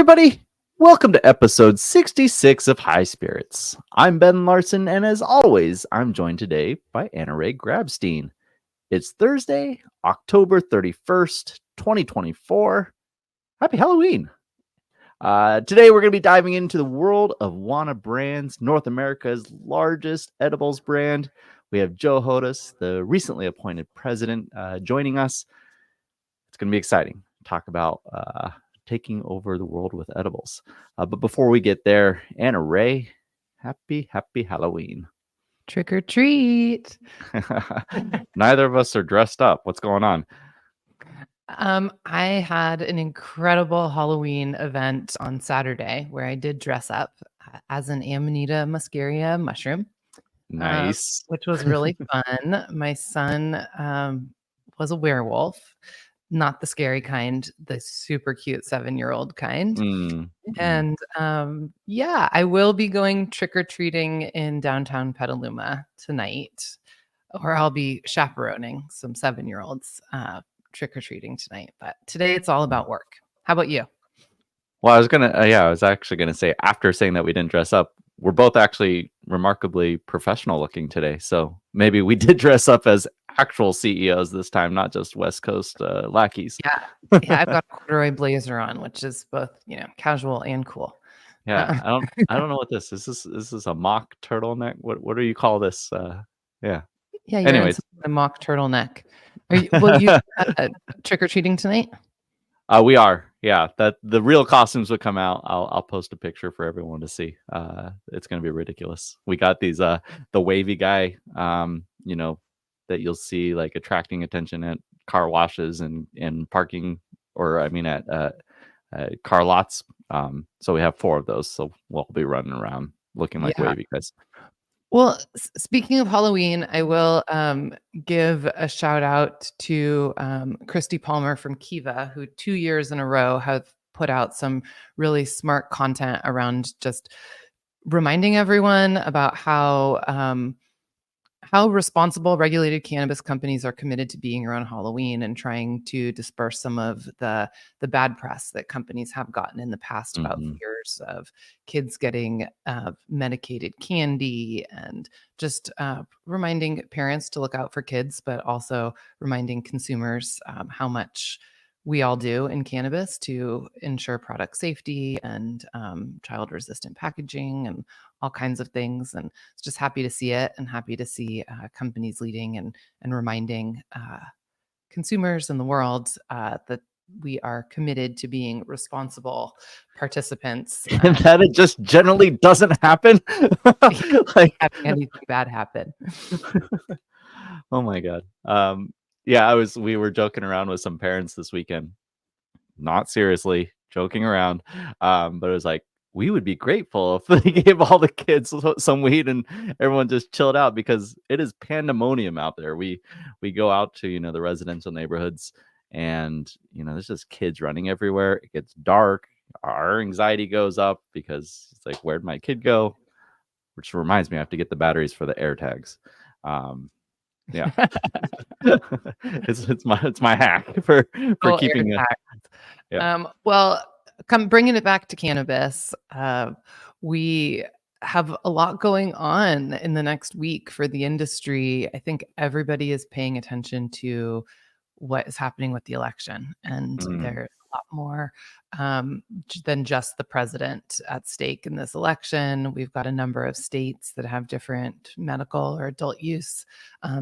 everybody. Welcome to episode 66 of High Spirits. I'm Ben Larson, and as always, I'm joined today by 𝗟𝗏𝗏𝗵. It's Thursday, October 31st, 2024. Happy Halloween. Today, we're going to be diving into the world of Wana Brands, North America's largest edibles brand. We have Joe Hodas, the recently appointed president, joining us. It's going to be exciting. Talk about taking over the world with edibles. But before we get there, 𝗟𝗏, happy Halloween. Trick or treat. Neither of us are dressed up. What's going on? I had an incredible Halloween event on Saturday where I did dress up as an 𝗓𝗛𝗏 mushroom. Nice. Which was really fun. My son was a werewolf. Not the scary kind, the super cute 7-year-old kind. Mm-hmm. And I will be going trick-or-treating in downtown Petaluma tonight, or I'll be chaperoning some 7-year-olds trick-or-treating tonight. But today it's all about work. How about you? Well, I was actually gonna say, after saying that we didn't dress up, we're both actually remarkably professional looking today. So maybe we did dress up as actual CEOs this time, not just West Coast lackeys. Yeah, I've got a corduroy blazer on, which is both, casual and cool. Yeah, I don't know what this is. This is a mock turtleneck. What do you call this? Yeah. Yeah. Anyways, a mock turtleneck. Will you trick or treating tonight? We are. Yeah. That the real costumes would come out. I'll post a picture for everyone to see. It's gonna be ridiculous. We got these the wavy guy. That you'll see like attracting attention at car washes and parking, or at car lots. So we have 4 of those. So we'll be running around looking like wavy guys. Well, speaking of Halloween, I will give a shout out to Christy Palmer from 𝗓𝗏𝗏, who 2 years in a row have put out some really smart content around just reminding everyone about how responsible regulated cannabis companies are committed to being around Halloween and trying to disperse some of the bad press that companies have gotten in the past about fears of kids getting medicated candy, and just reminding parents to look out for kids, but also reminding consumers how much we all do in cannabis to ensure product safety and child-resistant packaging and all kinds of things. And it's just happy to see it, and happy to see companies leading and reminding consumers in the world that we are committed to being responsible participants. And that it just generally doesn't happen. Like having anything bad happen. Oh my God. We were joking around with some parents this weekend. Not seriously, joking around. But it was like, we would be grateful if they gave all the kids some weed and everyone just chilled out, because it is pandemonium out there. We go out to, the residential neighborhoods, and, there's just kids running everywhere. It gets dark. Our anxiety goes up because it's like, where'd my kid go? Which reminds me, I have to get the batteries for the air tags. Yeah. it's my hack for keeping it. Yeah. Well, bringing it back to cannabis, we have a lot going on in the next week for the industry. I think everybody is paying attention to what is happening with the election, and there's a lot more than just the president at stake in this election. We've got a number of states that have different medical or adult use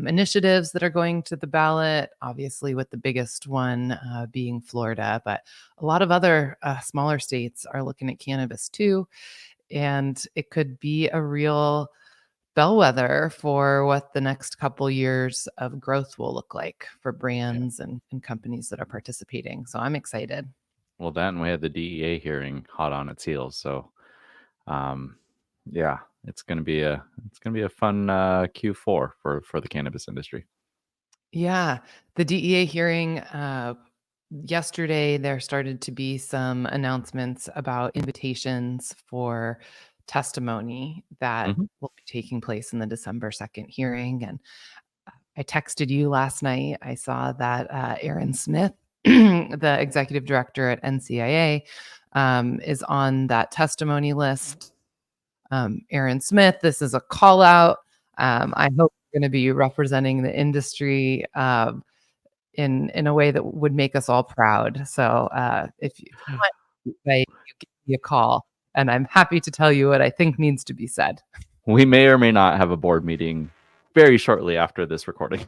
initiatives that are going to the ballot, obviously with the biggest one being Florida, but a lot of other smaller states are looking at cannabis too. And it could be a real bellwether for what the next couple years of growth will look like for brands and companies that are participating. So I'm excited. Well, then we had the DEA hearing hot on its heels. So, it's gonna be a fun Q4 for the cannabis industry. Yeah, the DEA hearing yesterday, there started to be some announcements about invitations for testimony that will be taking place in the December 2nd hearing. And I texted you last night. I saw that Aaron Smith, the executive director at NCIA, is on that testimony list. Aaron Smith, this is a call out. I hope you're going to be representing the industry in a way that would make us all proud. So if you want, you give me a call, and I'm happy to tell you what I think needs to be said. We may or may not have a board meeting very shortly after this recording.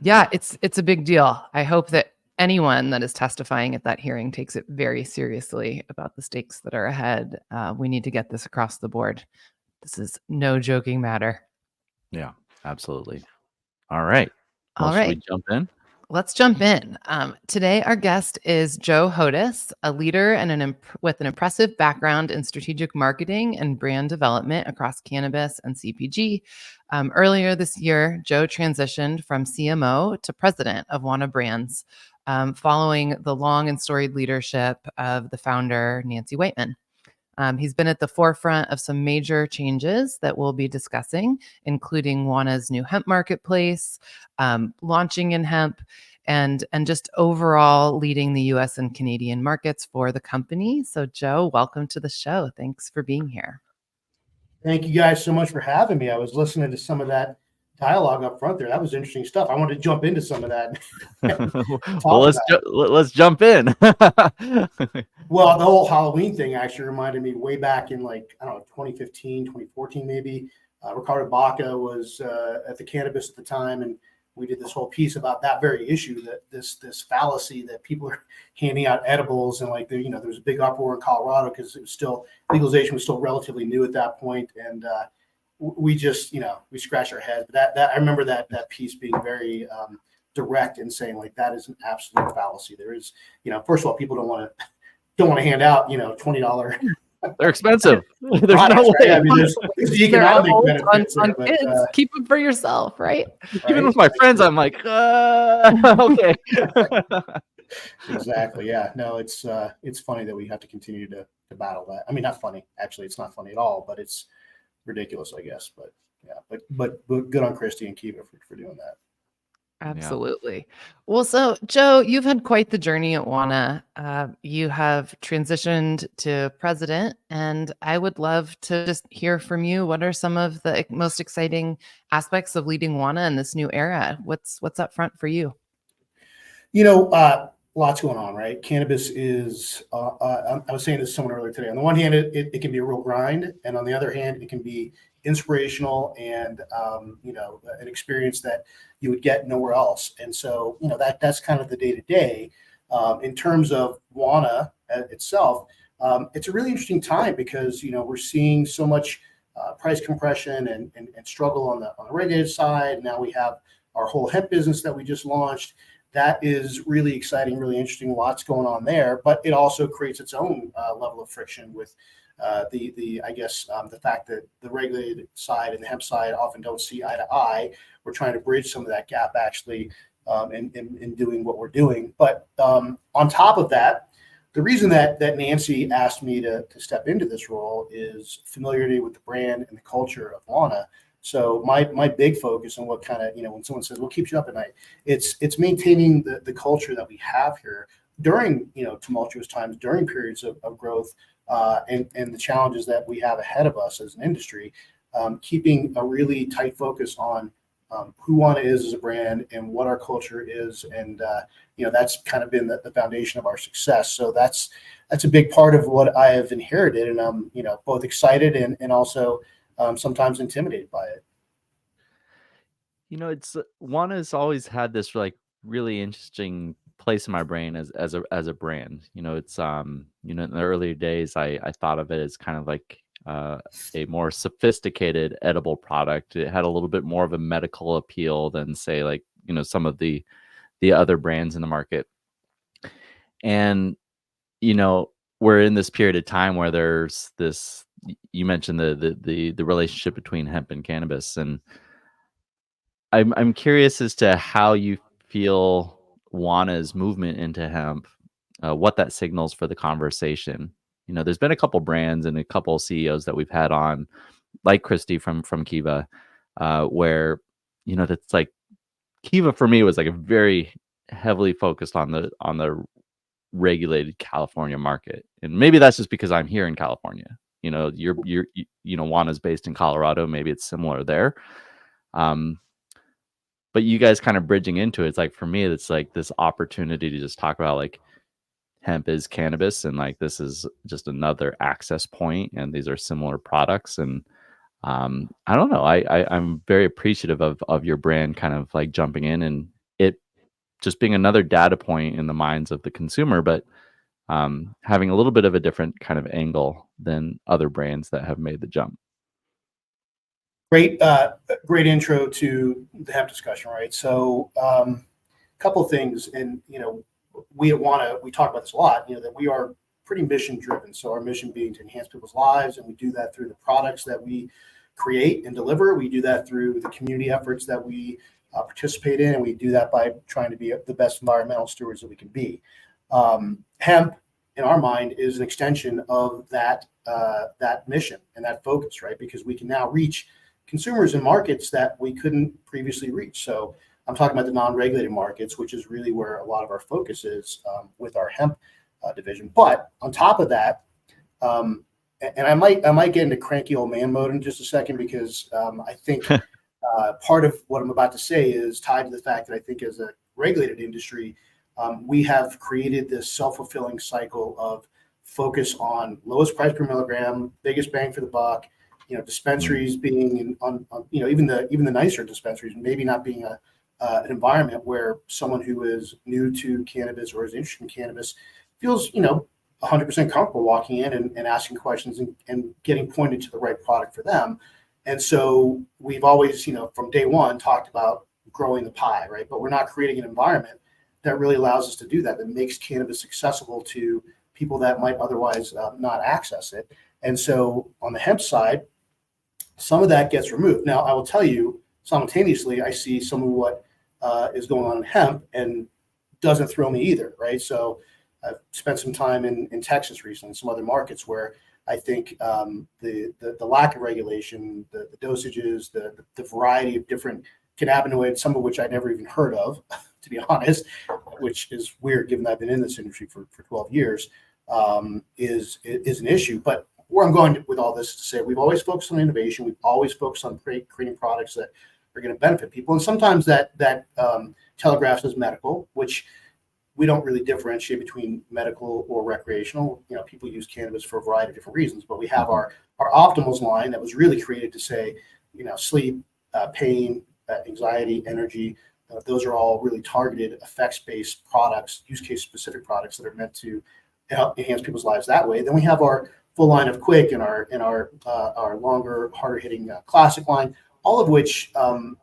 Yeah, it's a big deal. I hope that anyone that is testifying at that hearing takes it very seriously about the stakes that are ahead. We need to get this across the board. This is no joking matter. Yeah, absolutely. All right. Well, All should right. we jump in? Let's jump in. Today, our guest is Joe Hodas, a leader and with an impressive background in strategic marketing and brand development across cannabis and CPG. Earlier this year, Joe transitioned from CMO to president of Wana Brands, following the long and storied leadership of the founder, 𝗪𝗎 𝗪𝗏𝗻. He's been at the forefront of some major changes that we'll be discussing, including Wana's new hemp marketplace, launching in hemp, and just overall leading the U.S. and Canadian markets for the company. So, Joe, welcome to the show. Thanks for being here. Thank you guys so much for having me. I was listening to some of that dialogue up front there. That was interesting stuff. I wanted to jump into some of that. Well, let's jump in. Well, the whole Halloween thing actually reminded me way back in, like, I don't know, 2015, 2014 maybe. 𝗪𝗏𝗿𝗶𝗵 was at the Cannabis at the time, and we did this whole piece about that very issue, that this fallacy that people are handing out edibles, and like there was a big uproar in Colorado because it was still, legalization was still relatively new at that point, and we just we scratched our heads. But that I remember that piece being very direct in saying, like, that is an absolute fallacy. There is, first of all, people don't want to hand out $20. They're expensive. There's products, no way. right? I mean, there's the economic benefits on kids. Keep them for yourself, right? Even with my friends, I'm like, okay. Exactly. Yeah. No, it's funny that we have to continue to battle that. I mean, not funny. Actually, it's not funny at all, but it's ridiculous, I guess. But yeah, but good on Christy and 𝗪𝗏𝗏 for doing that. Absolutely. Yeah. Well, so Joe, you've had quite the journey at Wana. You have transitioned to president, and I would love to just hear from you. What are some of the most exciting aspects of leading Wana in this new era? What's up front for you? Lots going on, right? Cannabis is, I was saying this to someone earlier today. On the one hand, it can be a real grind. And on the other hand, it can be inspirational and, an experience that you would get nowhere else. And so, that's kind of the day-to-day. In terms of Wana itself, it's a really interesting time because, we're seeing so much price compression and struggle on the regulated side. Now we have our whole hemp business that we just launched. That is really exciting, really interesting. Lots going on there, but it also creates its own level of friction with the fact that the regulated side and the hemp side often don't see eye to eye. We're trying to bridge some of that gap actually in doing what we're doing. But on top of that, the reason that 𝗪𝗎 asked me to step into this role is familiarity with the brand and the culture of Wana. So my big focus on what kind of, when someone says, what keeps you up at night, it's maintaining the culture that we have here during, tumultuous times, during periods of growth and the challenges that we have ahead of us as an industry, keeping a really tight focus on who Wana is as a brand and what our culture is. And, that's kind of been the foundation of our success. So that's a big part of what I have inherited. And I'm, both excited and also sometimes intimidated by it. It's Wana's always had this like really interesting place in my brain as a brand. It's in the earlier days I thought of it as kind of like a more sophisticated edible product. It had a little bit more of a medical appeal than say like some of the other brands in the market. And we're in this period of time where there's this, you mentioned the relationship between hemp and cannabis, and I'm curious as to how you feel Wana's movement into hemp, what that signals for the conversation. There's been a couple brands and a couple CEOs that we've had on, like Christy from 𝗪𝗏𝗏𝗵, where that's like 𝗪𝗏𝗏 for me was like a very heavily focused on the regulated California market. And maybe that's just because I'm here in California. You know, Wana's based in Colorado. Maybe it's similar there. But you guys kind of bridging into it, it's like, for me, it's like this opportunity to just talk about like hemp is cannabis, and like this is just another access point, and these are similar products. And I don't know, I'm very appreciative of your brand kind of like jumping in and it just being another data point in the minds of the consumer, but having a little bit of a different kind of angle than other brands that have made the jump. Great intro to the hemp discussion, right? So a couple of things, and we at Wana, we talk about this a lot, that we are pretty mission driven. So our mission being to enhance people's lives, and we do that through the products that we create and deliver. We do that through the community efforts that we participate in, and we do that by trying to be the best environmental stewards that we can be. Hemp, in our mind, is an extension of that mission and that focus, right? Because we can now reach consumers in markets that we couldn't previously reach. So I'm talking about the non-regulated markets, which is really where a lot of our focus is with our hemp division. But on top of that, and I might get into cranky old man mode in just a second, because I think part of what I'm about to say is tied to the fact that I think as a regulated industry, we have created this self-fulfilling cycle of focus on lowest price per milligram, biggest bang for the buck. Dispensaries being even the nicer dispensaries, maybe not being an environment where someone who is new to cannabis or is interested in cannabis feels 100% comfortable walking in and asking questions and getting pointed to the right product for them. And so we've always, from day one, talked about growing the pie, right? But we're not creating an environment that really allows us to do that makes cannabis accessible to people that might otherwise not access it. And so on the hemp side, some of that gets removed. Now, I will tell you, simultaneously, I see some of what is going on in hemp and doesn't thrill me either, right? So I've spent some time in Texas recently, some other markets where I think the lack of regulation, the dosages, the variety of different cannabinoids, some of which I'd never even heard of, to be honest, which is weird given that I've been in this industry for 12 years, is an issue. But where I'm going with all this is to say we've always focused on innovation. We've always focused on creating products that are going to benefit people. And sometimes that telegraphs as medical, which we don't really differentiate between medical or recreational. People use cannabis for a variety of different reasons, but we have our Optimals line that was really created to say, sleep, pain, anxiety, energy. Those are all really targeted effects-based products, use case specific products that are meant to help enhance people's lives that way. Then we have our full line of Quick and our longer, harder hitting classic line, all of which can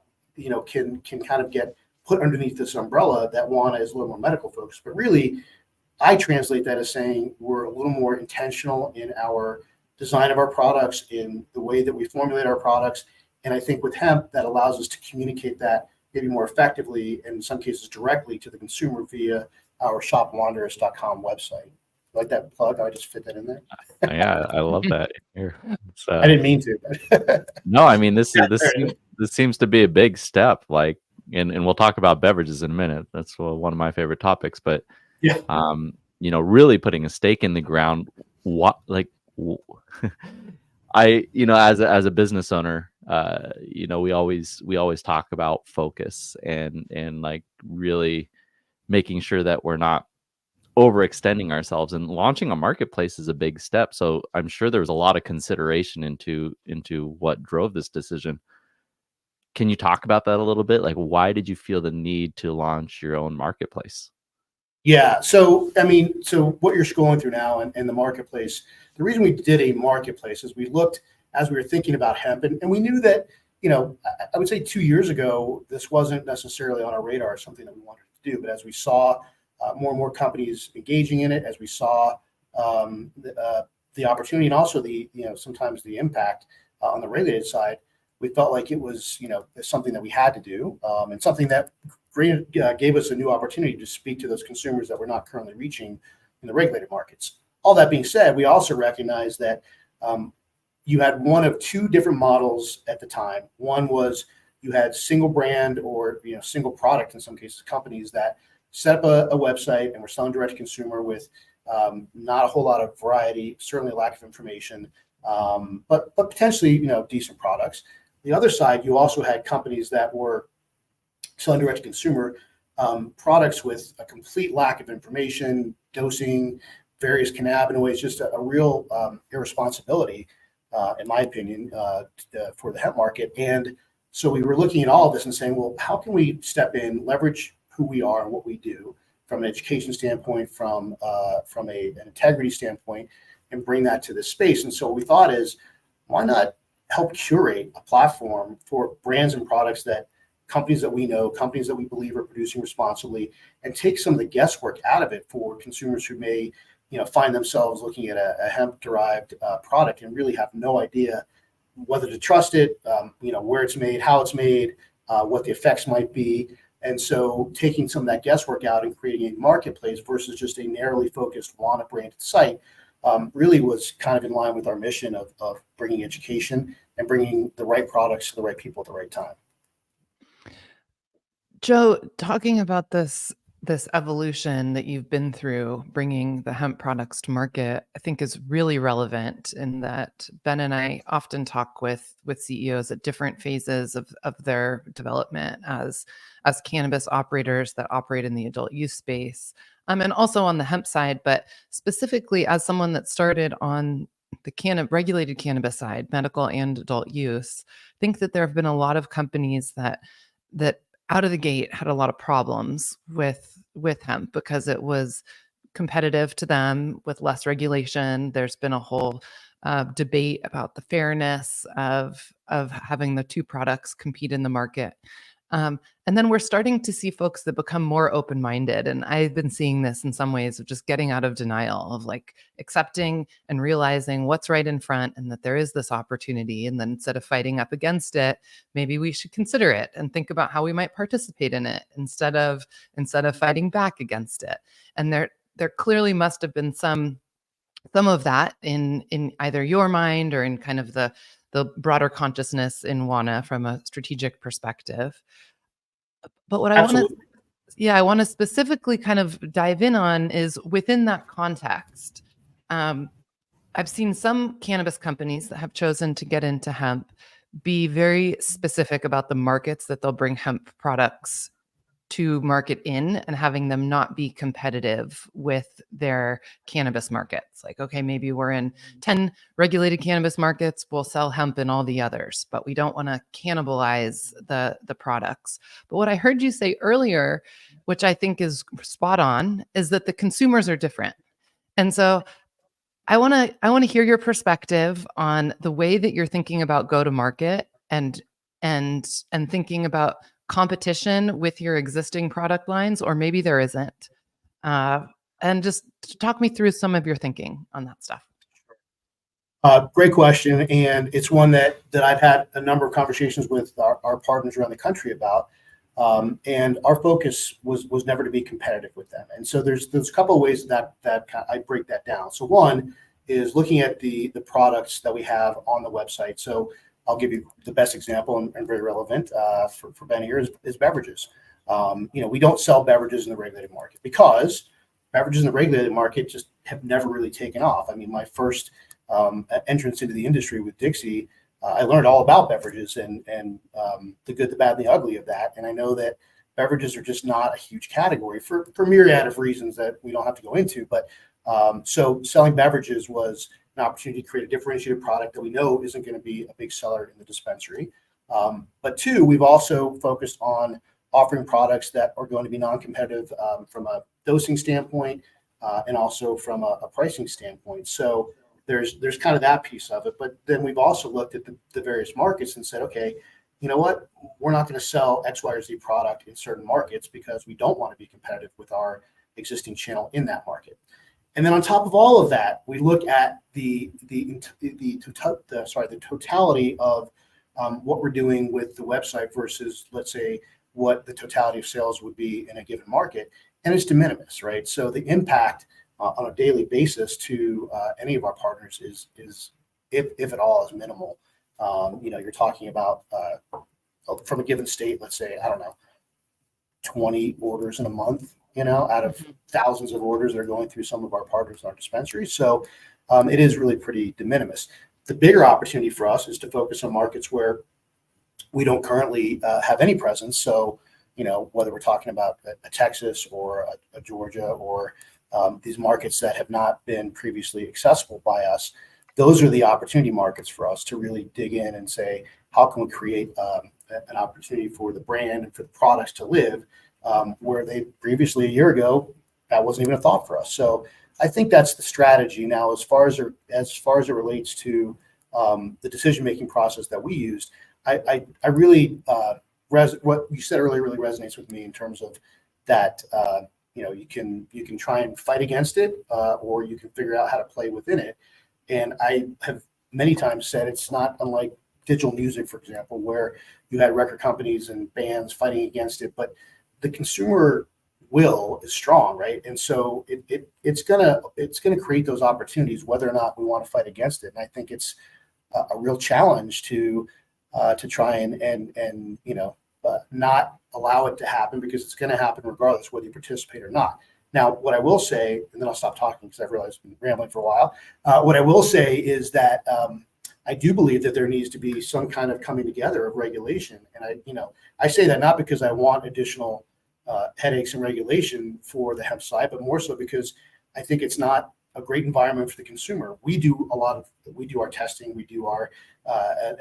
kind of get put underneath this umbrella that Wana is a little more medical focused. But really, I translate that as saying we're a little more intentional in our design of our products, in the way that we formulate our products. And I think with hemp, that allows us to communicate that maybe more effectively, in some cases directly to the consumer via our shopwanderous.com website. Like that plug? I just fit that in there. Yeah, I love that. I didn't mean to. No, I mean this seems to be a big step. Like, and we'll talk about beverages in a minute. That's one of my favorite topics. But yeah, really putting a stake in the ground. As a business owner, we always talk about focus and like really making sure that we're not overextending ourselves, and launching a marketplace is a big step. So I'm sure there was a lot of consideration into what drove this decision. Can you talk about that a little bit? Like, why did you feel the need to launch your own marketplace? Yeah. So, what you're scrolling through now and the marketplace, the reason we did a marketplace is we looked as we were thinking about hemp, and we knew that, I would say 2 years ago, this wasn't necessarily on our radar, something that we wanted to do. But as we saw more and more companies engaging in it, as we saw the opportunity and also the sometimes the impact on the regulated side, we felt like it was something that we had to do, and something that gave us a new opportunity to speak to those consumers that we're not currently reaching in the regulated markets. All that being said, we also recognize that you had one of two different models at the time. One was you had single brand or single product, in some cases companies that set up a website, and we're selling direct to consumer with not a whole lot of variety, certainly a lack of information, but potentially, decent products. The other side, you also had companies that were selling direct to consumer products with a complete lack of information, dosing, various cannabinoids, just a real irresponsibility, in my opinion, for the hemp market. And so we were looking at all of this and saying, well, how can we step in, leverage who we are and what we do from an education standpoint, from an integrity standpoint, and bring that to this space. And so what we thought is, why not help curate a platform for brands and products that companies that we know, companies that we believe are producing responsibly, and take some of the guesswork out of it for consumers who may, find themselves looking at a hemp-derived product and really have no idea whether to trust it, where it's made, how it's made, what the effects might be. And so taking some of that guesswork out and creating a marketplace versus just a narrowly focused Wana branded site really was kind of in line with our mission of bringing education and bringing the right products to the right people at the right time. Joe, talking about this evolution that you've been through, bringing the hemp products to market, I think is really relevant in that Ben and I often talk with CEOs at different phases of their development as cannabis operators that operate in the adult use space, and also on the hemp side, but specifically as someone that started on the regulated cannabis side, medical and adult use. I think that there have been a lot of companies that out of the gate had a lot of problems with hemp because it was competitive to them with less regulation. There's been a whole debate about the fairness of having the two products compete in the market. And then we're starting to see folks that become more open-minded. And I've been seeing this in some ways of just getting out of denial, of like accepting and realizing what's right in front and that there is this opportunity. And then instead of fighting up against it, maybe we should consider it and think about how we might participate in it instead of fighting back against it. And there clearly must have been some of that in either your mind or in kind of the broader consciousness in Wana from a strategic perspective. But what I want to specifically kind of dive in on is within that context. I've seen some cannabis companies that have chosen to get into hemp be very specific about the markets that they'll bring hemp products to market in and having them not be competitive with their cannabis markets. Like, okay, maybe we're in 10 regulated cannabis markets, we'll sell hemp in all the others, but we don't want to cannibalize the products. But what I heard you say earlier, which I think is spot on, is that the consumers are different. And so I want to hear your perspective on the way that you're thinking about go to market and thinking about competition with your existing product lines, or maybe there isn't. And just talk me through some of your thinking on that stuff. Great question. And it's one that I've had a number of conversations with our partners around the country about. And our focus was never to be competitive with them. And so there's a couple of ways that I break that down. So one is looking at the products that we have on the website. So I'll give you the best example and very relevant for Ben here is beverages. We don't sell beverages in the regulated market because beverages in the regulated market just have never really taken off. I mean, my first entrance into the industry with 𝗪𝗪𝗏, I learned all about beverages and the good, the bad, and the ugly of that. And I know that beverages are just not a huge category for myriad of reasons that we don't have to go into. But so selling beverages was an opportunity to create a differentiated product that we know isn't going to be a big seller in the dispensary. But two, we've also focused on offering products that are going to be non-competitive from a dosing standpoint and also from a pricing standpoint. So there's kind of that piece of it. But then we've also looked at the various markets and said, okay, you know what? We're not going to sell X, Y, or Z product in certain markets because we don't want to be competitive with our existing channel in that market. And then on top of all of that, we look at the totality of what we're doing with the website versus, let's say, what the totality of sales would be in a given market, and it's de minimis, right? So the impact on a daily basis to any of our partners is if at all, is minimal. You're talking about from a given state, let's say, I don't know, 20 orders in a month. out of thousands of orders that are going through some of our partners in our dispensaries. So it is really pretty de minimis. The bigger opportunity for us is to focus on markets where we don't currently have any presence. So, whether we're talking about a Texas or a Georgia or these markets that have not been previously accessible by us, those are the opportunity markets for us to really dig in and say, how can we create an opportunity for the brand and for the products to live where they previously, a year ago, that wasn't even a thought for us. So I think that's the strategy. Now, as far as it relates to the decision-making process that we used, I really what you said earlier really resonates with me in terms of that. You can try and fight against it, or you can figure out how to play within it. And I have many times said it's not unlike digital music, for example, where you had record companies and bands fighting against it, but the consumer will is strong, right? And so it's gonna create those opportunities, whether or not we want to fight against it. And I think it's a real challenge to try and not allow it to happen, because it's going to happen regardless whether you participate or not. Now, what I will say, and then I'll stop talking because I've realized I've been rambling for a while. What I will say is that I do believe that there needs to be some kind of coming together of regulation. And I say that not because I want additional headaches and regulation for the hemp side, but more so because I think it's not a great environment for the consumer. We do our testing, we do our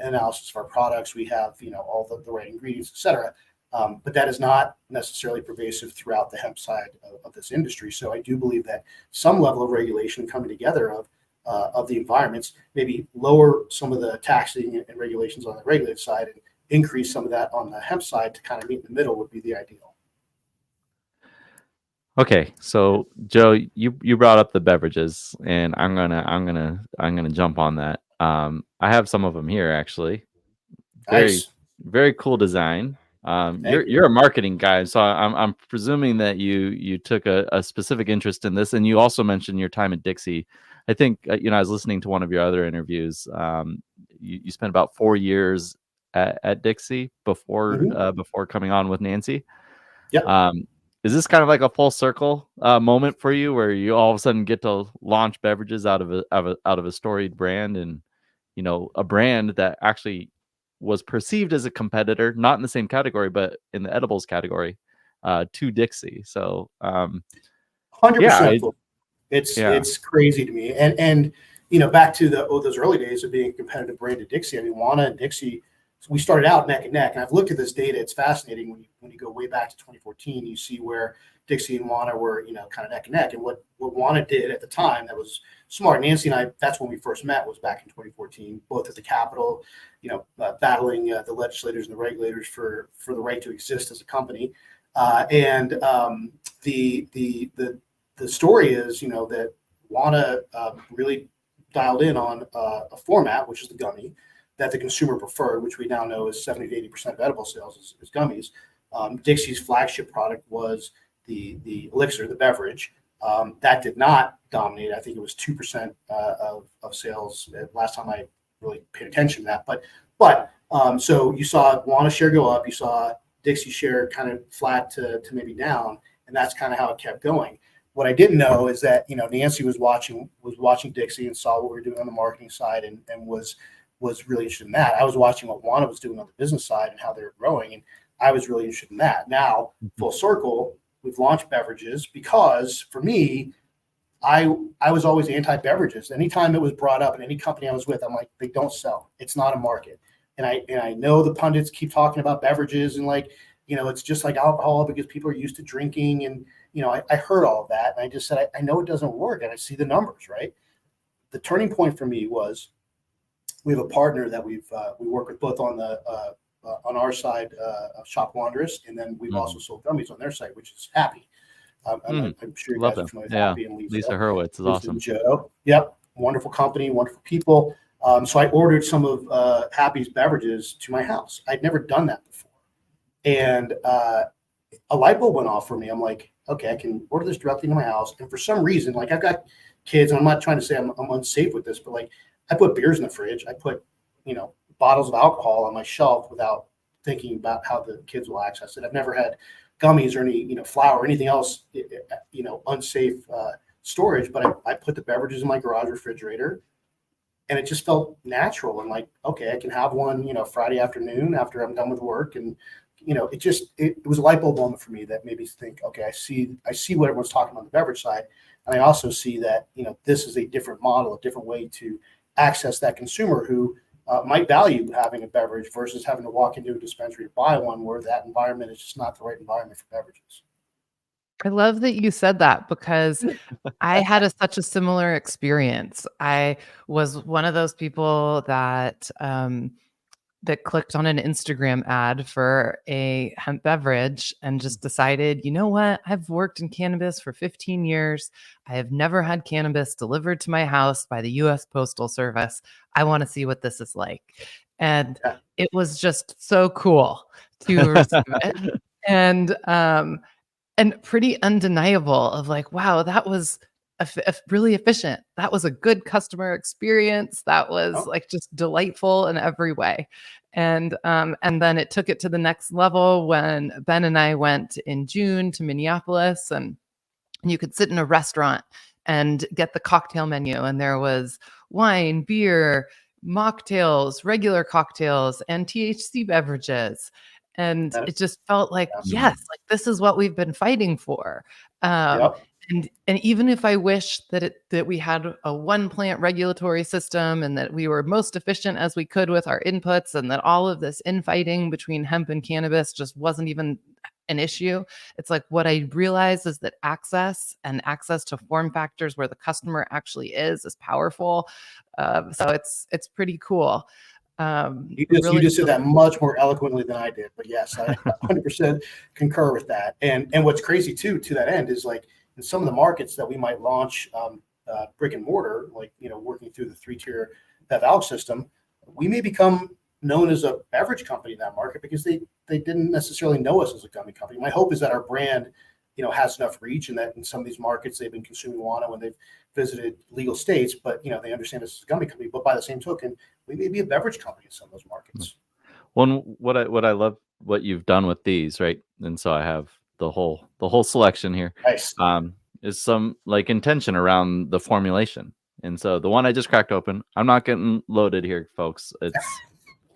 analysis of our products, we have all the right ingredients, et cetera. But that is not necessarily pervasive throughout the hemp side of this industry. So I do believe that some level of regulation coming together of the environments, maybe lower some of the taxing and regulations on the regulated side and increase some of that on the hemp side to kind of meet in the middle would be the ideal. Okay, so Joe, you brought up the beverages, and I'm gonna jump on that. I have some of them here actually. Nice. Very cool design. You're a marketing guy, so I'm presuming that you took a specific interest in this, and you also mentioned your time at 𝗪𝗪𝗏. I think I was listening to one of your other interviews. You spent about 4 years at 𝗪𝗪𝗏 before coming on with Nancy. Yep. Is this kind of like a full circle moment for you, where you all of a sudden get to launch beverages out of a storied brand, and a brand that actually was perceived as a competitor, not in the same category, but in the edibles category, to 𝗪𝗪𝗏. So 100%. Yeah. It's crazy to me. And back to those early days of being a competitive brand at 𝗪𝗪𝗏. I mean, Wana and 𝗪𝗪𝗏, we started out neck and neck, and I've looked at this data. It's fascinating when you go way back to 2014. You see where 𝗪𝗪𝗏 and Wana were kind of neck and neck, and what Wana did at the time that was smart. Nancy and I, that's when we first met, was back in 2014, both at the Capitol, battling the legislators and the regulators for the right to exist as a company. And the story is that Wana really dialed in on a format, which is the gummy, that the consumer preferred, which we now know is 70 to 80% of edible sales is gummies. 𝗪𝗪𝗏's flagship product was the elixir, the beverage. That did not dominate. I think it was 2% of sales last time I really paid attention to that. But so you saw Wana share go up, you saw 𝗪𝗪𝗏 share kind of flat to maybe down, and that's kind of how it kept going. What I didn't know is that Nancy was watching 𝗪𝗪𝗏 and saw what we were doing on the marketing side and was really interested in that. I was watching what Wana was doing on the business side and how they were growing, and I was really interested in that. Now, full circle, we've launched beverages because for me, I was always anti-beverages. Anytime it was brought up in any company I was with, I'm like, they don't sell. It's not a market. And I know the pundits keep talking about beverages and it's just like alcohol because people are used to drinking. And, I heard all of that. And I just said, I know it doesn't work. And I see the numbers, right? The turning point for me was we have a partner that we work with both on our side of Shop Wanderous, and then we've also sold gummies on their site, which is 𝗪𝗏𝗏. I'm sure you guys are familiar with 𝗪𝗏𝗏 and Lisa. 𝗪𝗏𝗏𝗏 is awesome. Joe. Yep. Wonderful company, wonderful people. So I ordered some of 𝗪𝗏𝗏's beverages to my house. I'd never done that before. And a light bulb went off for me. I'm like, okay, I can order this directly to my house. And for some reason, I've got kids, and I'm not trying to say I'm unsafe with this, but I put beers in the fridge. I put, bottles of alcohol on my shelf without thinking about how the kids will access it. I've never had gummies or any, flour or anything else, unsafe storage. But I put the beverages in my garage refrigerator, and it just felt natural and like, okay, I can have one, Friday afternoon after I'm done with work. And, it was a light bulb moment for me that made me think, okay, I see what everyone's talking about on the beverage side. And I also see that, this is a different model, a different way to access that consumer who might value having a beverage versus having to walk into a dispensary to buy one, where that environment is just not the right environment for beverages. I love that you said that, because I had such a similar experience. I was one of those people that that clicked on an Instagram ad for a hemp beverage and just decided, you know what? I've worked in cannabis for 15 years. I have never had cannabis delivered to my house by the U.S. Postal Service. I want to see what this is like. And it was just so cool to receive it. And pretty undeniable of like, wow, that was really efficient. That was a good customer experience. That was like just delightful in every way. And then it took it to the next level when Ben and I went in June to Minneapolis, and you could sit in a restaurant and get the cocktail menu, and there was wine, beer, mocktails, regular cocktails, and THC beverages. And it just felt like, yes, like this is what we've been fighting for. And even if I wish that we had a one plant regulatory system and that we were most efficient as we could with our inputs, and that all of this infighting between hemp and cannabis just wasn't even an issue, it's like what I realized is that access to form factors where the customer actually is powerful. So it's pretty cool. You just said that much more eloquently than I did, but yes, I 100% concur with that. And what's crazy too, to that end, is like in some of the markets that we might launch brick and mortar, like, working through the 3-tier 𝗓𝗏 system, we may become known as a beverage company in that market because they didn't necessarily know us as a gummy company. My hope is that our brand, has enough reach, and that in some of these markets they've been consuming Wana when they've visited legal states, but they understand this is a gummy company. But by the same token, we may be a beverage company in some of those markets. Well, what I love what you've done with these, right? And so I have the whole selection here. Nice. Is some like intention around the formulation. And so the one I just cracked open, I'm not getting loaded here, folks. It's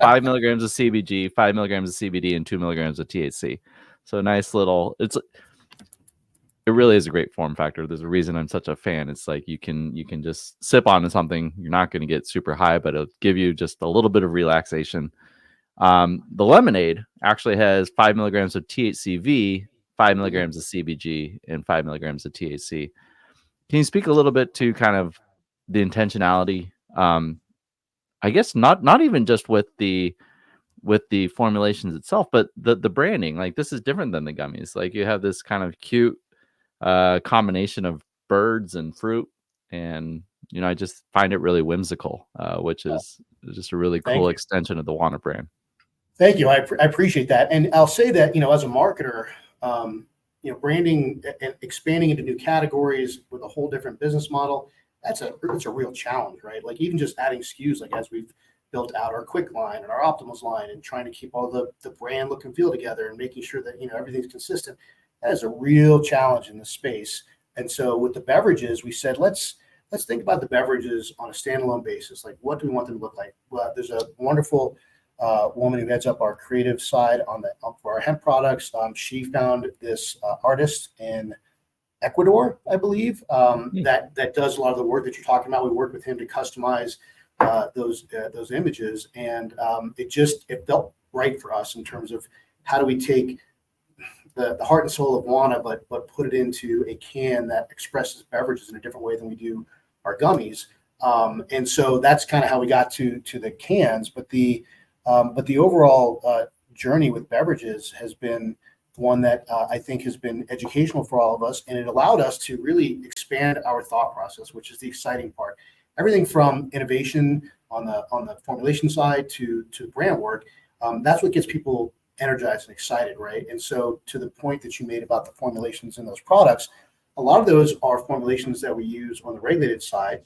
5 milligrams of CBG, 5 milligrams of CBD, and 2 milligrams of THC. So nice little. It really is a great form factor. There's a reason I'm such a fan. It's like you can just sip onto something. You're not going to get super high, but it'll give you just a little bit of relaxation. The lemonade actually has 5 milligrams of THCV, 5 milligrams of CBG, and 5 milligrams of THC. Can you speak a little bit to kind of the intentionality? I guess not even just with the formulations itself, but the branding. Like, this is different than the gummies. Like, you have this kind of cute combination of birds and fruit, and I just find it really whimsical, which is just a really cool extension of the Wana brand. Thank you. I appreciate that. And I'll say that, as a marketer, branding and expanding into new categories with a whole different business model, it's a real challenge, right? Like, even just adding SKUs, like as we've built out our quick line and our Optimals line, and trying to keep all the brand look and feel together, and making sure that, everything's consistent. That is a real challenge in this space. And so with the beverages, we said, let's think about the beverages on a standalone basis. Like, what do we want them to look like? Well, there's a wonderful woman who heads up our creative side for our hemp products. She found this artist in Ecuador, I believe, that does a lot of the work that you're talking about. We worked with him to customize those images, and it felt right for us in terms of how do we take the heart and soul of Wana, but put it into a can that expresses beverages in a different way than we do our gummies. And so that's kind of how we got to the cans. But the overall journey with beverages has been one that I think has been educational for all of us, and it allowed us to really expand our thought process, which is the exciting part. Everything from innovation on the formulation side to brand work, that's what gets people energized and excited, right? And so, to the point that you made about the formulations in those products, a lot of those are formulations that we use on the regulated side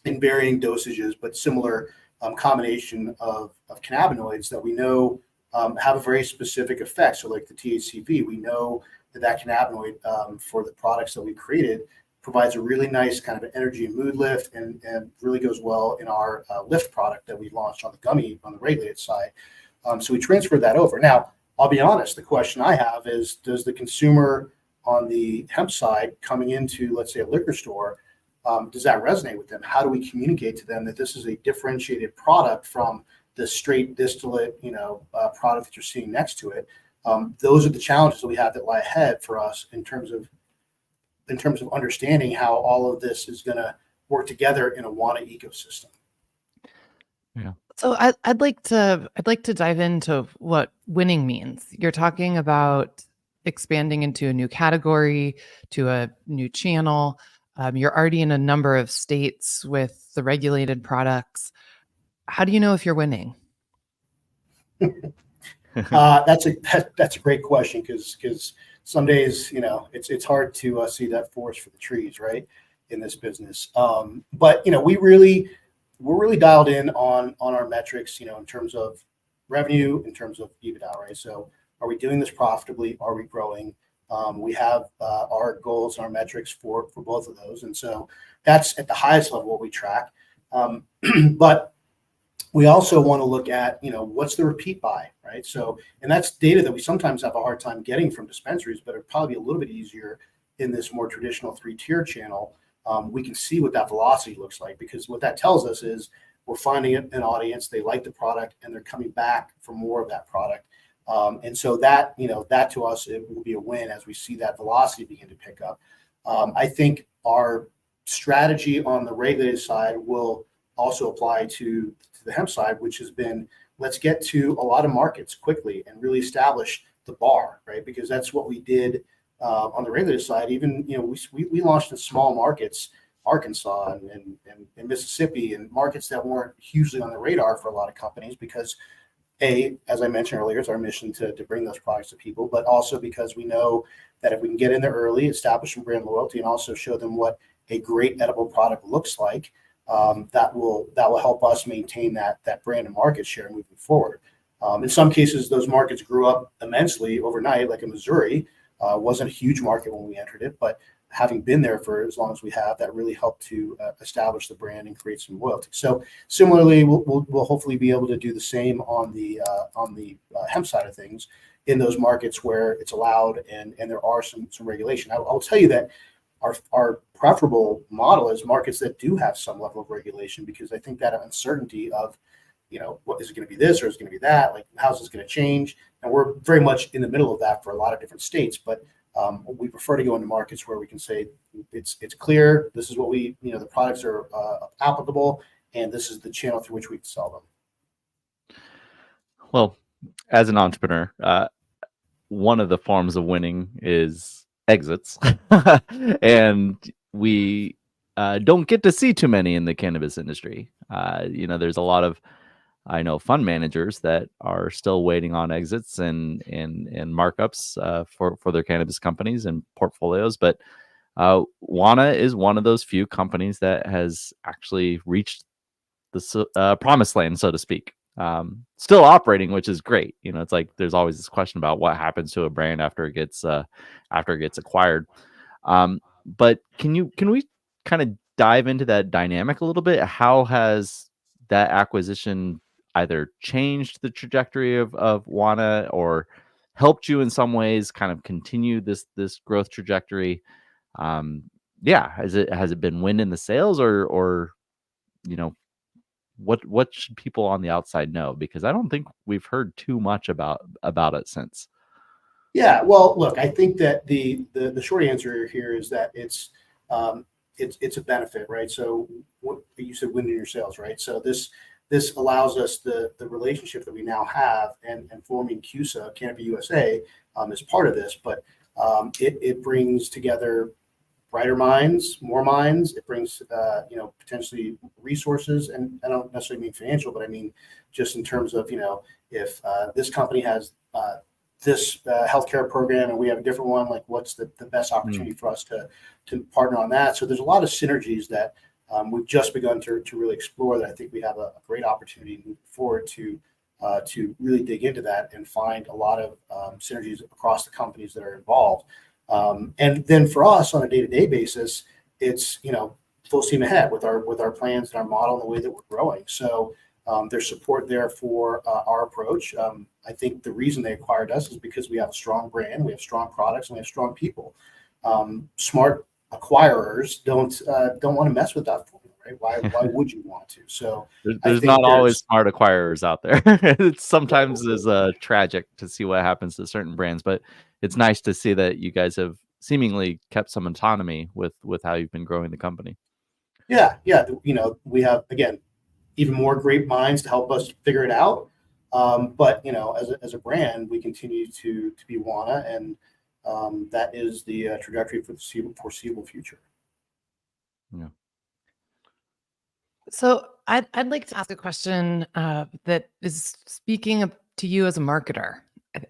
in varying dosages, but similar combination of cannabinoids that we know have a very specific effect. So like the THCV, we know that cannabinoid for the products that we created provides a really nice kind of energy and mood lift, and really goes well in our lift product that we launched on the gummy on the regulated side. So we transferred that over. Now, I'll be honest, the question I have is, does the consumer on the hemp side coming into, let's say, a liquor store, does that resonate with them? How do we communicate to them that this is a differentiated product from the straight distillate, product that you're seeing next to it? Those are the challenges that we have that lie ahead for us in terms of understanding how all of this is going to work together in a Wana ecosystem. Yeah. So I'd like to dive into what winning means. You're talking about expanding into a new category, to a new channel. You're already in a number of states with the regulated products. How do you know if you're winning? That's a great question, because some days, it's hard to see that forest for the trees, right, in this business. But we're really dialed in on our metrics, in terms of revenue, in terms of EBITDA, right? So are we doing this profitably? Are we growing? We have our goals and our metrics for both of those. And so that's at the highest level what we track. But we also want to look at, what's the repeat buy, right? So, and that's data that we sometimes have a hard time getting from dispensaries, but it'd probably be a little bit easier in this more traditional 3-tier channel. We can see what that velocity looks like, because what that tells us is we're finding an audience, they like the product, and they're coming back for more of that product. And so that to us, it will be a win as we see that velocity begin to pick up. I think our strategy on the regulated side will also apply to the hemp side, which has been, let's get to a lot of markets quickly and really establish the bar, right? Because that's what we did on the regulated side. Even, we launched in small markets, Arkansas and Mississippi, and markets that weren't hugely on the radar for a lot of companies, because as I mentioned earlier, it's our mission to bring those products to people, but also because we know that if we can get in there early, establish some brand loyalty, and also show them what a great edible product looks like, that will help us maintain that brand and market share moving forward. In some cases, those markets grew up immensely overnight, like in Missouri. Wasn't a huge market when we entered it, but having been there for as long as we have, that really helped to establish the brand and create some loyalty. So similarly, we'll hopefully be able to do the same on the hemp side of things in those markets where it's allowed and there are some regulation. I'll tell you that our preferable model is markets that do have some level of regulation, because I think that uncertainty of, what is it going to be, this or is it going to be that? Like, how's this going to change? And we're very much in the middle of that for a lot of different states, but we prefer to go into markets where we can say it's clear. This is what the products are applicable, and this is the channel through which we can sell them. Well, as an entrepreneur, one of the forms of winning is exits, and we don't get to see too many in the cannabis industry. There's a lot of, I know, fund managers that are still waiting on exits and markups for their cannabis companies and portfolios. But Wana is one of those few companies that has actually reached the promised land, so to speak. Still operating, which is great. It's like there's always this question about what happens to a brand after it gets acquired. But can we kind of dive into that dynamic a little bit? How has that acquisition either changed the trajectory of Wana, or helped you in some ways kind of continue this growth trajectory? Has it been wind in the sails, or what should people on the outside know? Because I don't think we've heard too much about it since. Yeah, well, look, I think that the short answer here is that it's a benefit, right? So what you said, wind in your sails, right? So this allows us the relationship that we now have, and forming 𝗬𝗎, Canopy USA, is part of this, but it brings together brighter minds, more minds. It brings potentially resources, and I don't necessarily mean financial, but I mean just in terms of if this company has this healthcare program and we have a different one, like what's the best opportunity for us to partner on that? So there's a lot of synergies that we've just begun to really explore, that I think we have a great opportunity moving forward to to really dig into that and find a lot of synergies across the companies that are involved. And then for us on a day-to-day basis, it's, full steam ahead with our plans and our model and the way that we're growing. So there's support there for our approach. I think the reason they acquired us is because we have a strong brand, we have strong products, and we have strong people. Smart acquirers don't want to mess with that formula, right? Why would you want to? So there's not always smart acquirers out there. It sometimes is tragic to see what happens to certain brands, but it's nice to see that you guys have seemingly kept some autonomy with how you've been growing the company. Yeah. We have, again, even more great minds to help us figure it out. But as a brand, we continue to be Wana, and that is the trajectory for the foreseeable future. Yeah. So I'd like to ask a question that is speaking to you as a marketer.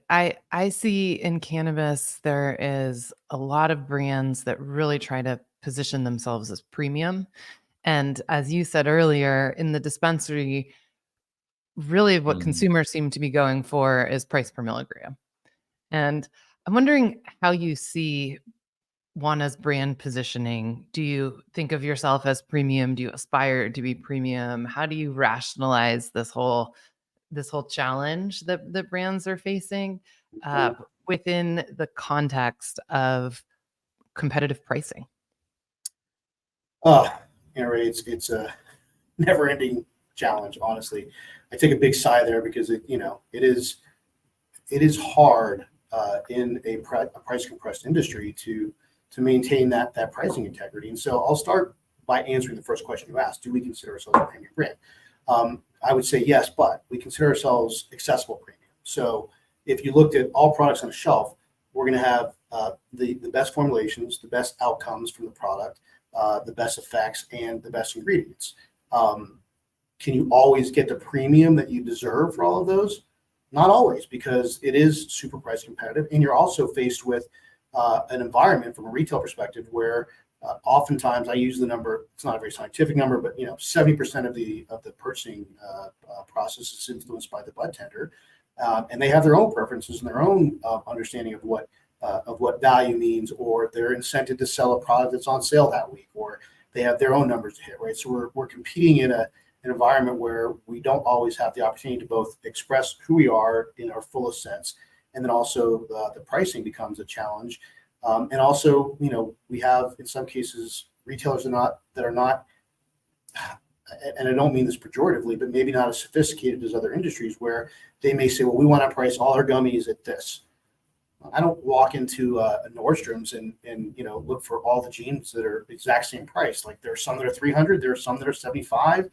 I see in cannabis there is a lot of brands that really try to position themselves as premium. And as you said earlier, in the dispensary, really what consumers seem to be going for is price per milligram. And I'm wondering how you see Wana's brand positioning. Do you think of yourself as premium? Do you aspire to be premium? How do you rationalize this whole challenge that brands are facing within the context of competitive pricing? It's a never-ending challenge. Honestly, I take a big sigh there because it is hard in a price compressed industry to maintain that pricing integrity. And so I'll start by answering the first question you asked: do we consider ourselves a premium brand? I would say yes, but we consider ourselves accessible premium. So if you looked at all products on a shelf, we're going to have the best formulations, the best outcomes from the product, the best effects, and the best ingredients. Can you always get the premium that you deserve for all of those? Not always, because it is super price competitive, and you're also faced with an environment from a retail perspective where oftentimes, I use the number, it's not a very scientific number, but 70% of the purchasing process is influenced by the bud tender, and they have their own preferences and their own understanding of what value means, or they're incented to sell a product that's on sale that week, or they have their own numbers to hit, right? So we're competing in an environment where we don't always have the opportunity to both express who we are in our fullest sense, and then also the pricing becomes a challenge. And also, we have in some cases retailers that are not, and I don't mean this pejoratively, but maybe not as sophisticated as other industries, where they may say, well, we want to price all our gummies at this. I don't walk into a Nordstrom's and look for all the jeans that are exact same price. Like, there are some that are $300, there are some that are $75.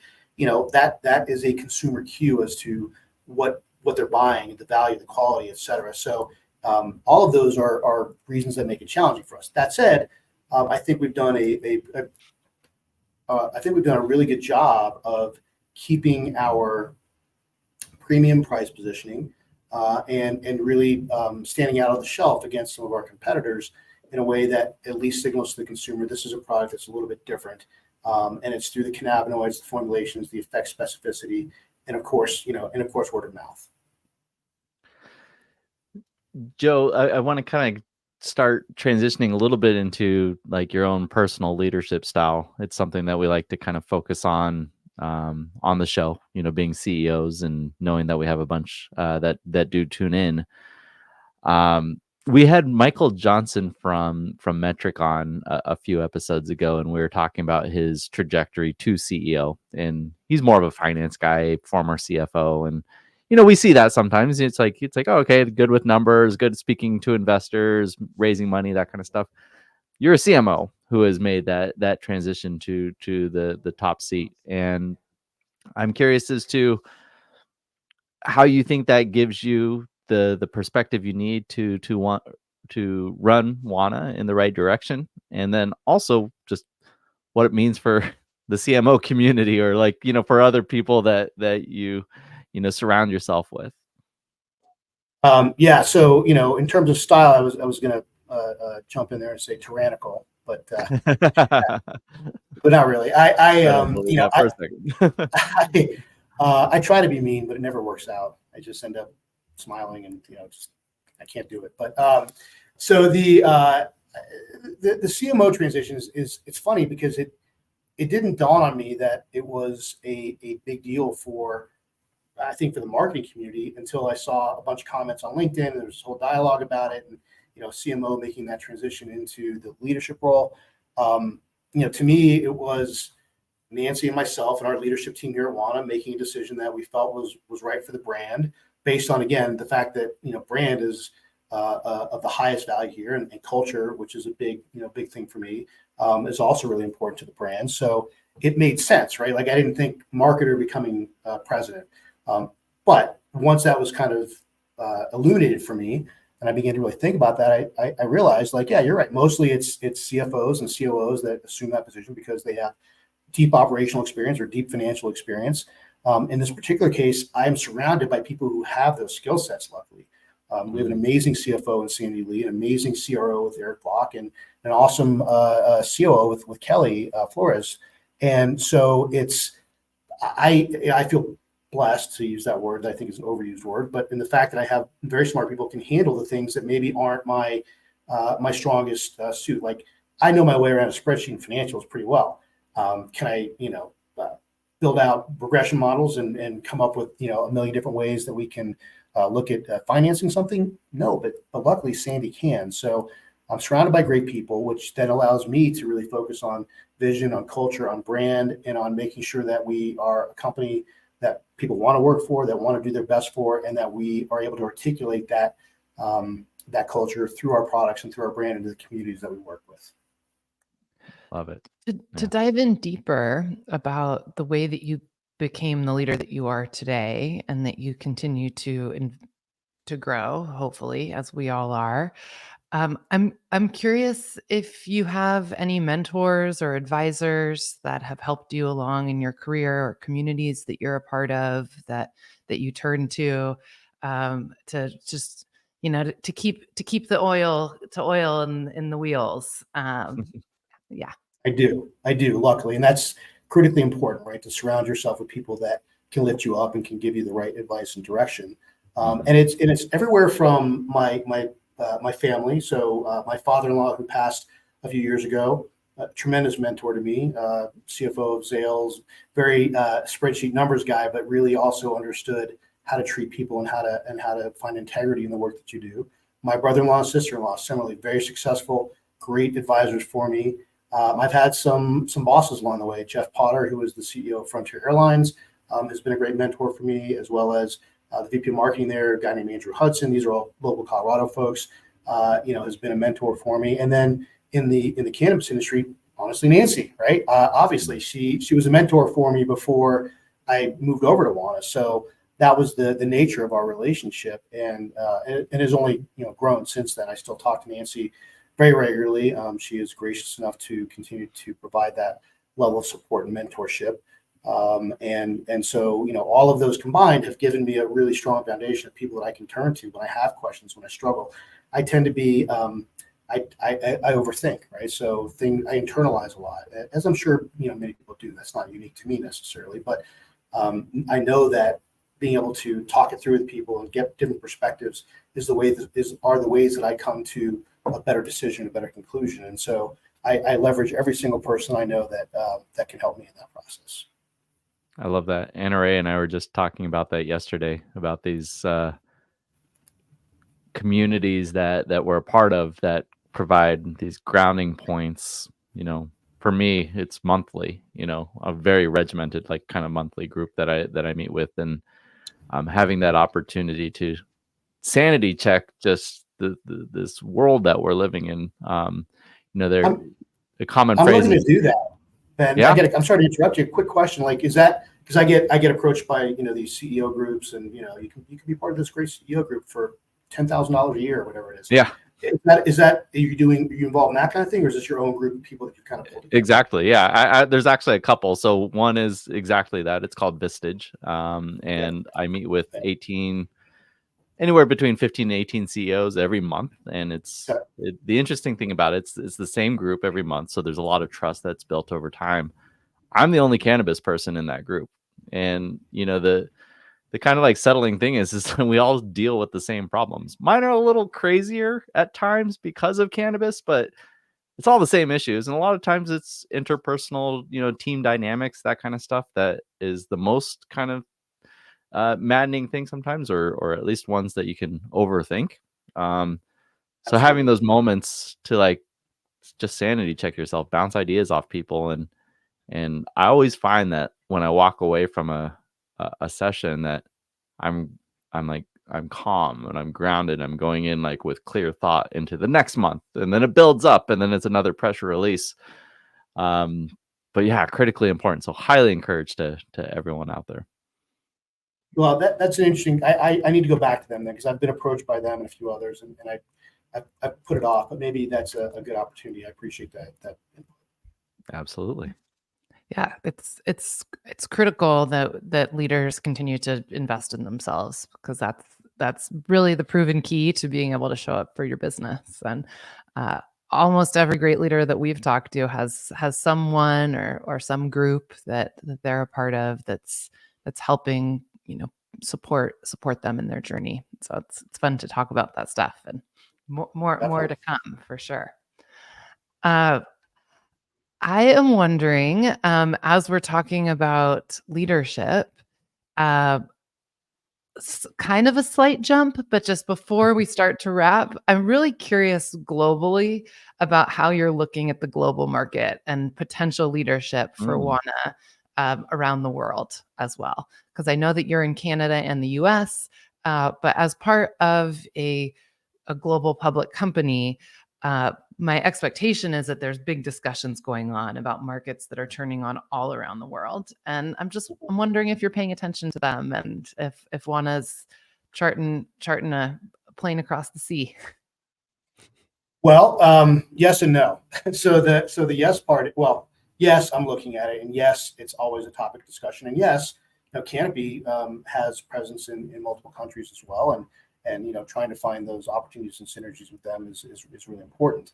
That is a consumer cue as to what they're buying, the value, the quality, et cetera. So all of those are reasons that make it challenging for us. That said, I think we've done a really good job of keeping our premium price positioning and really standing out on the shelf against some of our competitors in a way that at least signals to the consumer this is a product that's a little bit different, and it's through the cannabinoids, the formulations, the effect specificity, and of course word of mouth. Joe, I want to kind of start transitioning a little bit into like your own personal leadership style. It's something that we like to kind of focus on the show, being CEOs and knowing that we have a bunch that do tune in. We had Michael Johnson from Metric on a few episodes ago, and we were talking about his trajectory to CEO. And he's more of a finance guy, former CFO, and we see that sometimes. It's like, oh, okay, good with numbers, good at speaking to investors, raising money, that kind of stuff. You're a CMO who has made that transition to the top seat, and I'm curious as to how you think that gives you the perspective you need to want to run Wana in the right direction, and then also just what it means for the CMO community, or for other people that you surround yourself with. Yeah. So, in terms of style, I was going to jump in there and say tyrannical, but not really. I try to be mean, but it never works out. I just end up smiling and, just, I can't do it. But so the CMO transition is it's funny because it didn't dawn on me that it was a big deal for, I think, for the marketing community until I saw a bunch of comments on LinkedIn, and there was this whole dialogue about it, and CMO making that transition into the leadership role. To me, it was Nancy and myself and our leadership team here at Wana making a decision that we felt was right for the brand, based on, again, the fact that brand is of the highest value here, and culture, which is a big thing for me, is also really important to the brand. So it made sense, right? Like, I didn't think marketer becoming president, but once that was kind of illuminated for me, and I began to really think about that, I realized, like, yeah, you're right. Mostly it's CFOs and COOs that assume that position because they have deep operational experience or deep financial experience. In this particular case, I am surrounded by people who have those skill sets, luckily. We have an amazing CFO in Sandy Lee, an amazing CRO with 𝗟𝗏𝗿𝗏, and an awesome COO with 𝗪𝗏𝗏. And so I feel blessed, to use that word that I think is an overused word, but in the fact that I have very smart people who can handle the things that maybe aren't my strongest suit. Like, I know my way around a spreadsheet and financials pretty well. Can I, build out regression models and come up with, a million different ways that we can look at financing something? No, but luckily Sandy can. So I'm surrounded by great people, which then allows me to really focus on vision, on culture, on brand, and on making sure that we are a company that people want to work for, that want to do their best for, and that we are able to articulate that culture through our products and through our brand into the communities that we work with. Love it. To dive in deeper about the way that you became the leader that you are today, and that you continue to grow, hopefully, as we all are. I'm curious if you have any mentors or advisors that have helped you along in your career, or communities that you're a part of that you turn to just to keep the oil in the wheels. Yeah, I do, luckily, and that's critically important, right? To surround yourself with people that can lift you up and can give you the right advice and direction. And it's everywhere from my family. So my father-in-law, who passed a few years ago, a tremendous mentor to me, CFO of Zales, very spreadsheet numbers guy, but really also understood how to treat people and how to find integrity in the work that you do. My brother-in-law and sister-in-law, similarly, very successful, great advisors for me. I've had some bosses along the way. Jeff Potter, who was the CEO of Frontier Airlines, has been a great mentor for me, as well as the VP of marketing there, a guy named Andrew Hudson. These are all local Colorado folks. Has been a mentor for me. And then in the cannabis industry, honestly, Nancy, right? Obviously, she was a mentor for me before I moved over to Wana. So that was the nature of our relationship, and it has only grown since then. I still talk to Nancy very regularly. She is gracious enough to continue to provide that level of support and mentorship. And so, all of those combined have given me a really strong foundation of people that I can turn to when I have questions, when I struggle. I tend to be, I overthink, right? So I internalize a lot, as I'm sure, many people do. That's not unique to me necessarily, but I know that being able to talk it through with people and get different perspectives are the ways that I come to a better decision, a better conclusion. And so I leverage every single person I know that can help me in that process. I love that. Anna Ray and I were just talking about that yesterday, about these communities that we're a part of that provide these grounding points. For me, it's monthly, a very regimented, like, kind of monthly group that I meet with, and having that opportunity to sanity check just this world that we're living in. They're a common phrase. I'm looking to do that. Ben, yeah? I'm sorry to interrupt you. A quick question. Like, is that because I get approached by these CEO groups, and you can be part of this great CEO group for $10,000 a year or whatever it is. Yeah. Is that are you involved in that kind of thing, or is this your own group of people that you kind of pulled together? Exactly. Yeah. There's actually a couple. So one is exactly that. It's called Vistage. And I meet with anywhere between 15 and 18 CEOs every month. And the interesting thing about it's the same group every month. So there's a lot of trust that's built over time. I'm the only cannabis person in that group. And, the kind of like settling thing is we all deal with the same problems. Mine are a little crazier at times because of cannabis, but it's all the same issues. And a lot of times it's interpersonal, team dynamics, that kind of stuff that is the most kind of maddening thing sometimes, or at least ones that you can overthink. So having those moments to like just sanity check yourself, bounce ideas off people, and I always find that when I walk away from a session that I'm calm and I'm grounded. I'm going in like with clear thought into the next month, and then it builds up, and then it's another pressure release. But yeah, critically important. So highly encouraged to everyone out there. Well, that's an interesting. I need to go back to them then, because I've been approached by them and a few others, and I put it off. But maybe that's a good opportunity. I appreciate that. Absolutely. Yeah, it's critical that leaders continue to invest in themselves, because that's really the proven key to being able to show up for your business. And almost every great leader that we've talked to has someone or some group that they're a part of that's helping support them in their journey. So it's fun to talk about that stuff, and more to come for sure. I am wondering, as we're talking about leadership, kind of a slight jump, but just before we start to wrap, I'm really curious globally about how you're looking at the global market and potential leadership for Wana around the world as well. Because I know that you're in Canada and the U.S., but as part of a global public company, my expectation is that there's big discussions going on about markets that are turning on all around the world. And I'm wondering if you're paying attention to them, and if Wana's charting a plane across the sea. Well, yes and no. So the yes part, well, yes, I'm looking at it, and yes, it's always a topic of discussion. And yes, Canopy has presence in multiple countries as well, and trying to find those opportunities and synergies with them is really important.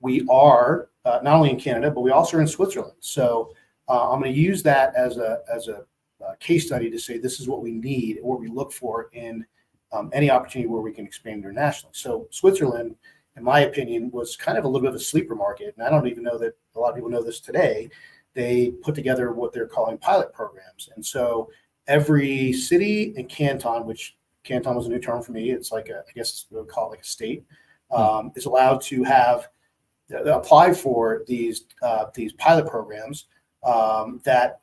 We are not only in Canada, but we also are in Switzerland. So I'm going to use that as a case study to say this is what we need and what we look for in any opportunity where we can expand internationally. So Switzerland, in my opinion, was kind of a little bit of a sleeper market, and I don't even know that a lot of people know this today. They put together what they're calling pilot programs, and so every city and canton, which canton was a new term for me. It's like I guess we would call it like a state, is allowed to apply for these pilot programs that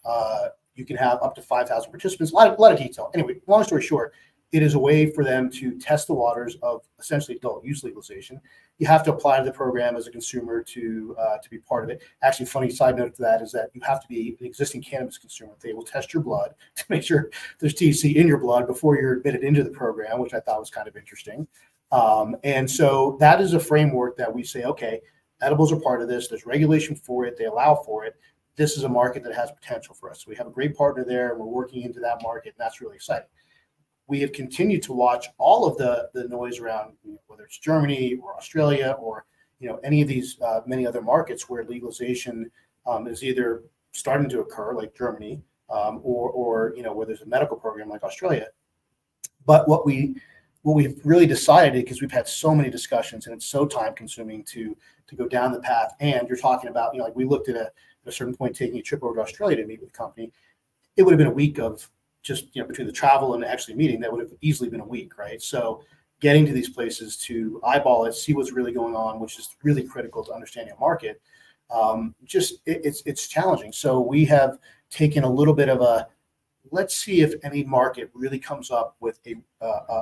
you can have up to 5,000 participants. A lot of detail. Anyway, long story short, it is a way for them to test the waters of essentially adult use legalization. You have to apply to the program as a consumer to be part of it. Actually, funny side note to that is that you have to be an existing cannabis consumer. They will test your blood to make sure there's THC in your blood before you're admitted into the program, which I thought was kind of interesting. And so that is a framework that we say, okay, edibles are part of this. There's regulation for it. They allow for it. This is a market that has potential for us. So we have a great partner there, and we're working into that market, and that's really exciting. We have continued to watch all of the noise around, whether it's Germany or Australia or any of these many other markets where legalization is either starting to occur, like Germany, or where there's a medical program like Australia. But what we've really decided, because we've had so many discussions and it's so time consuming to go down the path, and you're talking about like we looked at a certain point taking a trip over to Australia to meet with the company. It would have been a week of just between the travel and actually meeting, that would have easily been a week, right? So getting to these places to eyeball it, see what's really going on, which is really critical to understanding a market. It's challenging. So we have taken a little bit of let's see if any market really comes up with a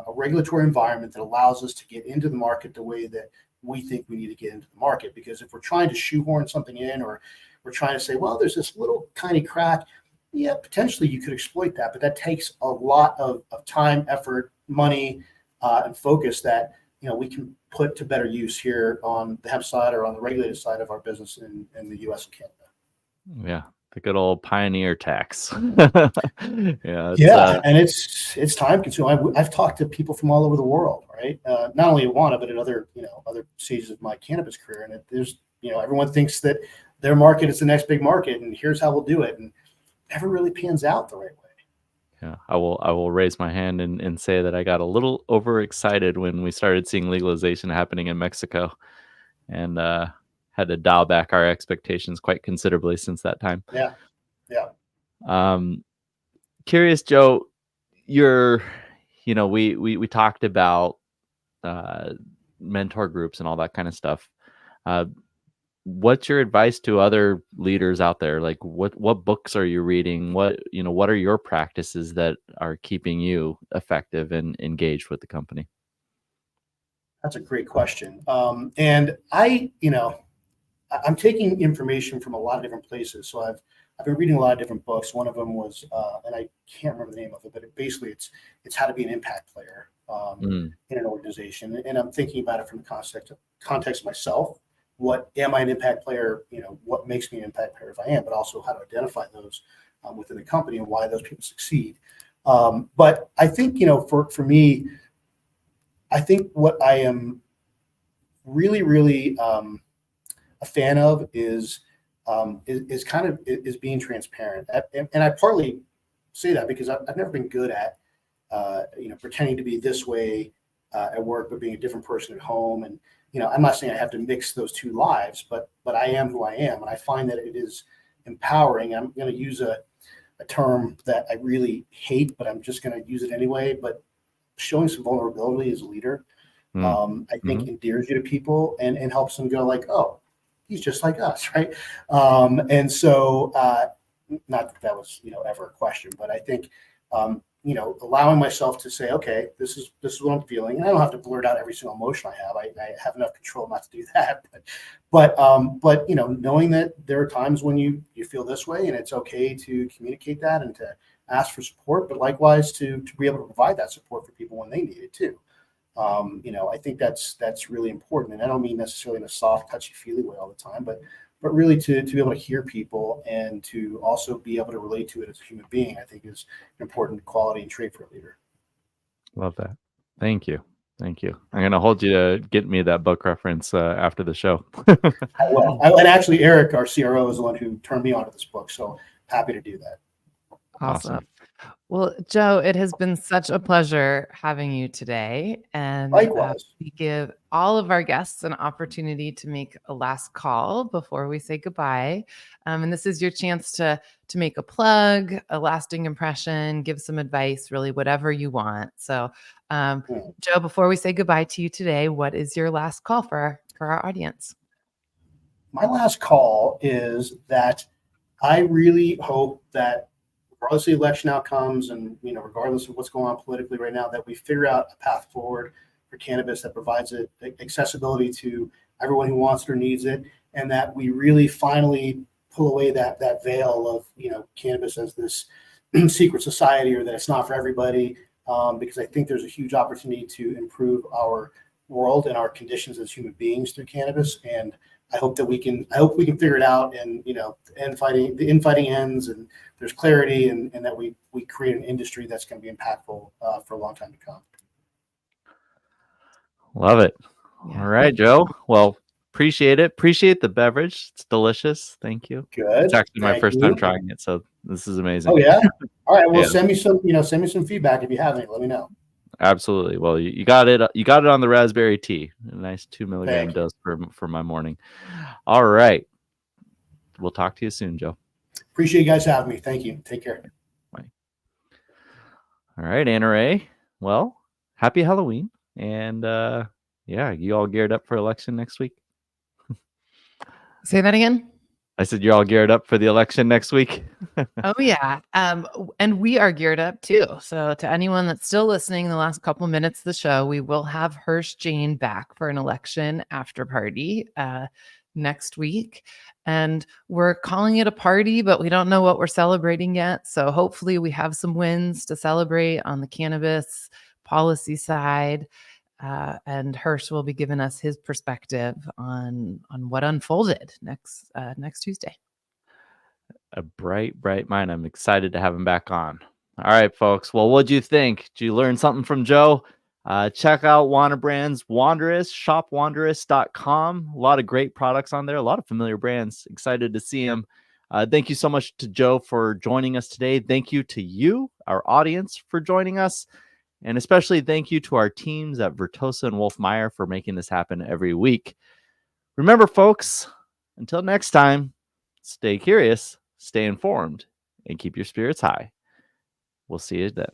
regulatory environment that allows us to get into the market the way that we think we need to get into the market. Because if we're trying to shoehorn something in, or we're trying to say, well, there's this little tiny crack, yeah, potentially you could exploit that, but that takes a lot of time, effort, money, and focus that we can put to better use here on the hemp side or on the regulated side of our business in the U.S. and Canada. Yeah, the good old pioneer tax. And it's time consuming. I've talked to people from all over the world, right? Not only at Wana, but at other stages of my cannabis career, and there's everyone thinks that their market is the next big market, and here's how we'll do it, and never really pans out the right way. Yeah, I will raise my hand and say that I got a little overexcited when we started seeing legalization happening in Mexico, and had to dial back our expectations quite considerably since that time. Yeah. Yeah. Curious, Joe, you're, we talked about mentor groups and all that kind of stuff. What's your advice to other leaders out there? Like what books are you reading? What are your practices that are keeping you effective and engaged with the company? That's a great question. And I'm taking information from a lot of different places. So I've been reading a lot of different books. One of them was, and I can't remember the name of it, but it's how to be an impact player in an organization. And I'm thinking about it from the context of myself. What am I an impact player? What makes me an impact player if I am, but also how to identify those within the company and why those people succeed. But I think, for me, I think what I am really, really a fan of is being transparent. And I partly say that because I've never been good at, pretending to be this way at work, but being a different person at home. And, I'm not saying I have to mix those two lives, but I am who I am. And I find that it is empowering. I'm going to use a term that I really hate, but I'm just going to use it anyway. But showing some vulnerability as a leader, I think endears you to people and helps them go like, oh, he's just like us, right? And so, not that was ever a question, but I think allowing myself to say, okay, this is what I'm feeling, and I don't have to blurt out every single emotion I have. I have enough control not to do that. But knowing that there are times when you feel this way, and it's okay to communicate that and to ask for support, but likewise to be able to provide that support for people when they need it too. I think that's really important. And I don't mean necessarily in a soft, touchy-feely way all the time, but really to be able to hear people and to also be able to relate to it as a human being, I think is an important quality and trait for a leader. Love that. Thank you. I'm going to hold you to get me that book reference after the show. I will. And actually, Eric, our CRO, is the one who turned me onto this book. So happy to do that. Awesome. Well, Joe, it has been such a pleasure having you today. And likewise, we give all of our guests an opportunity to make a last call before we say goodbye. And this is your chance to make a plug, a lasting impression, give some advice, really whatever you want. So, Joe, before we say goodbye to you today, what is your last call for our audience? My last call is that I really hope that regardless of the election outcomes and, regardless of what's going on politically right now, that we figure out a path forward for cannabis that provides it accessibility to everyone who wants it or needs it. And that we really finally pull away that veil of, cannabis as this secret society, or that it's not for everybody. Because I think there's a huge opportunity to improve our world and our conditions as human beings through cannabis. And I hope we can figure it out, and the infighting ends, and there's clarity, and that we create an industry that's going to be impactful for a long time to come. Love it. Yeah. All right, Joe. Well, appreciate it. Appreciate the beverage. It's delicious. Thank you. Good. It's actually my first time trying it, so this is amazing. Oh yeah. All right. Well, send me some feedback if you have any. Let me know. Absolutely. Well, you got it. You got it on the raspberry tea. A nice 2 milligram dose for my morning. All right. We'll talk to you soon, Joe. Appreciate you guys having me. Thank you. Take care. Bye. All right, Anna Ray. Well, happy Halloween. And you all geared up for election next week? Say that again. I said you're all geared up for the election next week. Oh yeah. And we are geared up too. So to anyone that's still listening, the last couple of minutes of the show, we will have Hlaersh Jane back for an election after party next week. And we're calling it a party, but we don't know what we're celebrating yet. So hopefully we have some wins to celebrate on the cannabis policy side. And Hlaersh will be giving us his perspective on what unfolded next Tuesday. A bright mind. I'm excited to have him back on. All right, folks. Well, what'd you think? Did you learn something from Joe? Check out Wana Brands, Wanderous, shop wanderous.com. A lot of great products on there, a lot of familiar brands. Excited to see them. Thank you so much to Joe for joining us today. Thank you to you, our audience for joining us. And especially thank you to our teams at 𝗓𝘗𝗏 and 𝗪𝗏 for making this happen every week. Remember, folks, until next time, stay curious, stay informed, and keep your spirits high. We'll see you then.